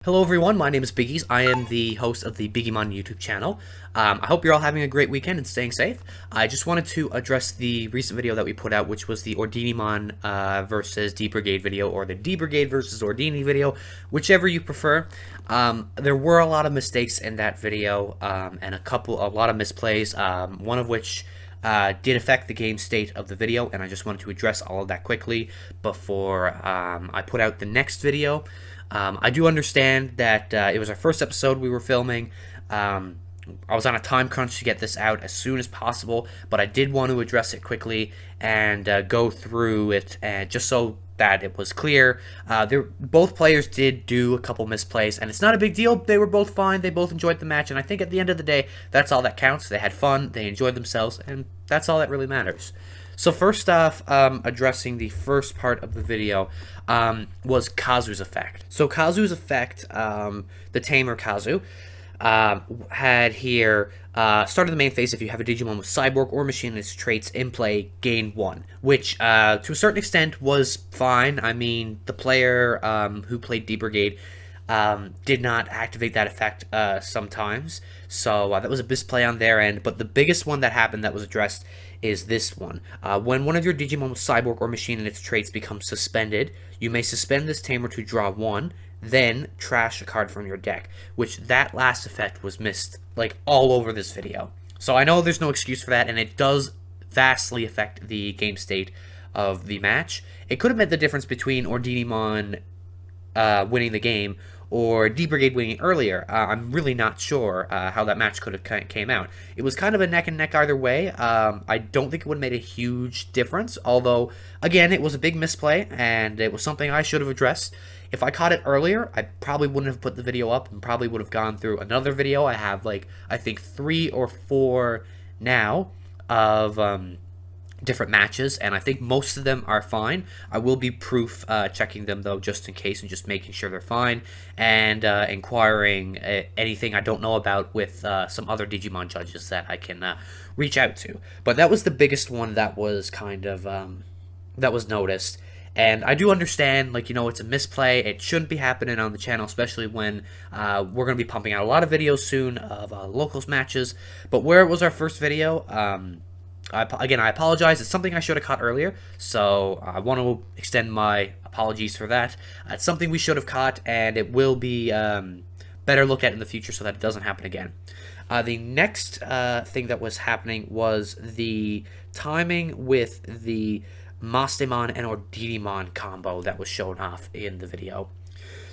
Hello everyone, my name is Biggies. I am the host of the Biggimon YouTube channel. I hope you're all having a great weekend and staying safe. I just wanted to address the recent video that we put out, which was the Ordinimon versus D-Brigade video, or the D-Brigade versus Ordini video, whichever you prefer. There were a lot of mistakes in that video, and a lot of misplays, one of which did affect the game state of the video, and I just wanted to address all of that quickly before I put out the next video. I do understand that it was our first episode we were filming. I was on a time crunch to get this out as soon as possible, but I did want to address it quickly and go through it, and just so that it was clear. Both players did do a couple misplays, and it's not a big deal. They were both fine. They both enjoyed the match, and I think at the end of the day, that's all that counts. They had fun, they enjoyed themselves, and that's all that really matters. So first off, addressing the first part of the video was Kazu's effect. So Kazu's effect, the Tamer Kazu, had here, start of the main phase. If you have a Digimon with Cyborg or Machinist traits in play, gain 1, which to a certain extent was fine. I mean, the player who played D-Brigade did not activate that effect sometimes, so that was a misplay on their end. But the biggest one that happened that was addressed is this one. When one of your Digimon with Cyborg or Machine and its traits becomes suspended, you may suspend this Tamer to draw 1, then trash a card from your deck, which that last effect was missed like all over this video. So I know there's no excuse for that, and it does vastly affect the game state of the match. It could have meant the difference between Ordinimon winning the game or D-Brigade winning earlier. I'm really not sure how that match could have came out. It was kind of a neck and neck either way. I don't think it would have made a huge difference, although, again, it was a big misplay, and it was something I should have addressed. If I caught it earlier, I probably wouldn't have put the video up and probably would have gone through another video. I have, like, I think 3 or 4 now of different matches, and I think most of them are fine. I will be proof checking them, though, just in case, and just making sure they're fine, and inquiring anything I don't know about with some other Digimon judges that I can reach out to. But that was the biggest one that was kind of that was noticed. And I do understand, like, you know, it's a misplay. It shouldn't be happening on the channel, especially when we're going to be pumping out a lot of videos soon of locals matches. But where it was our first video, again, I apologize. It's something I should have caught earlier, so I want to extend my apologies for that. It's something we should have caught, and it will be better looked at in the future so that it doesn't happen again. The next thing that was happening was the timing with the Mastemon and Ordinimon combo that was shown off in the video.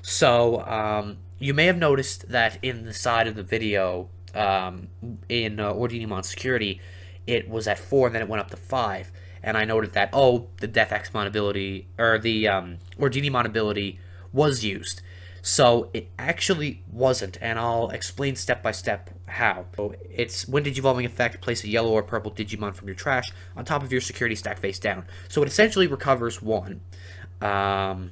So you may have noticed that in the side of the video, in Ordinimon security, it was at 4 and then it went up to 5, and I noted that, oh, the Death-X-Mon ability, or the Ordinimon ability was used. So it actually wasn't, and I'll explain step by step how. So it's when Digivolving effect, place a yellow or purple Digimon from your trash on top of your security stack face down. So it essentially recovers 1, and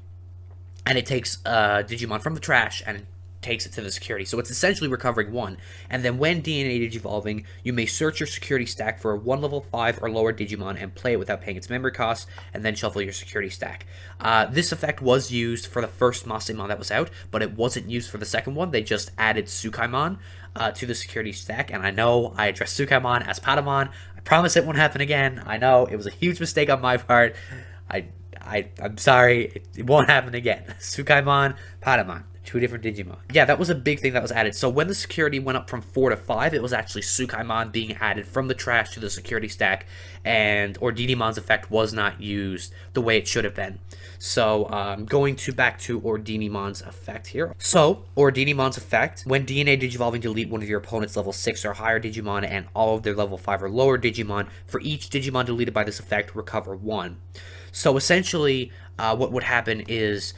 it takes Digimon from the trash and takes it to the security. So it's essentially recovering 1. And then when DNA Digivolving, you may search your security stack for a 1 level 5 or lower Digimon and play it without paying its memory costs, and then shuffle your security stack. This effect was used for the first Mastemon that was out, but it wasn't used for the second one. They just added Tsukaimon to the security stack, and I know I addressed Tsukaimon as Patamon. I promise it won't happen again. I know it was a huge mistake on my part. I'm sorry. It won't happen again. Tsukaimon, Patamon. 2 different Digimon. Yeah, that was a big thing that was added. So when the security went up from 4 to 5, it was actually Tsukaimon being added from the trash to the security stack, and Ordinimon's effect was not used the way it should have been. So going back to Ordinimon's effect here. So Ordinimon's effect, when DNA Digivolving, delete one of your opponent's level 6 or higher Digimon and all of their level 5 or lower Digimon. For each Digimon deleted by this effect, recover 1. So essentially, what would happen is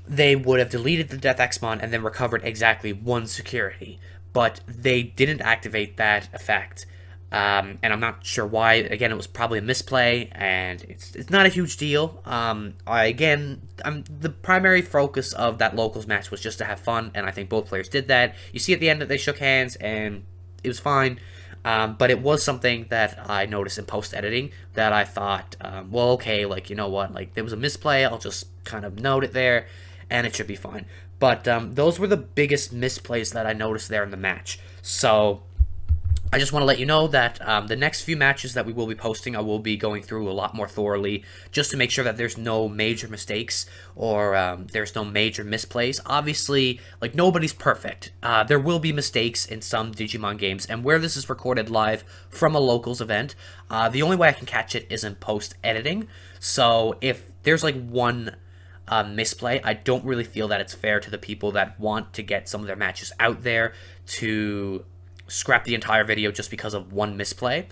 they would have deleted the Death-X-Mon and then recovered exactly 1 security, but they didn't activate that effect, and I'm not sure why. Again, it was probably a misplay, and it's not a huge deal. The primary focus of that locals match was just to have fun, and I think both players did that. You see at the end that they shook hands, and it was fine. But it was something that I noticed in post-editing that I thought, well, okay, like, you know what, like, there was a misplay, I'll just kind of note it there, and it should be fine. But those were the biggest misplays that I noticed there in the match. So I just want to let you know that the next few matches that we will be posting, I will be going through a lot more thoroughly, just to make sure that there's no major mistakes or there's no major misplays. Obviously, like, nobody's perfect. There will be mistakes in some Digimon games, and where this is recorded live from a locals event, the only way I can catch it is in post-editing. So if there's like one misplay, I don't really feel that it's fair to the people that want to get some of their matches out there to scrap the entire video just because of one misplay.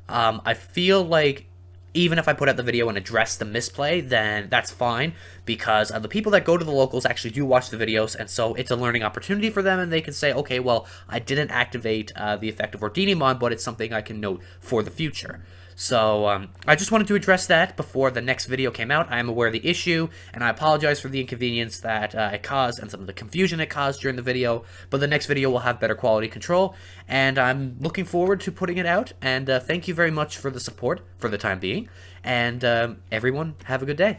I feel like even if I put out the video and address the misplay, then that's fine, because the people that go to the locals actually do watch the videos, and so it's a learning opportunity for them, and they can say, okay, well, I didn't activate the effect of Ordinimon, but it's something I can note for the future. So I just wanted to address that before the next video came out. I am aware of the issue, and I apologize for the inconvenience that it caused and some of the confusion it caused during the video, but the next video will have better quality control, and I'm looking forward to putting it out, and thank you very much for the support for the time being, and everyone, have a good day.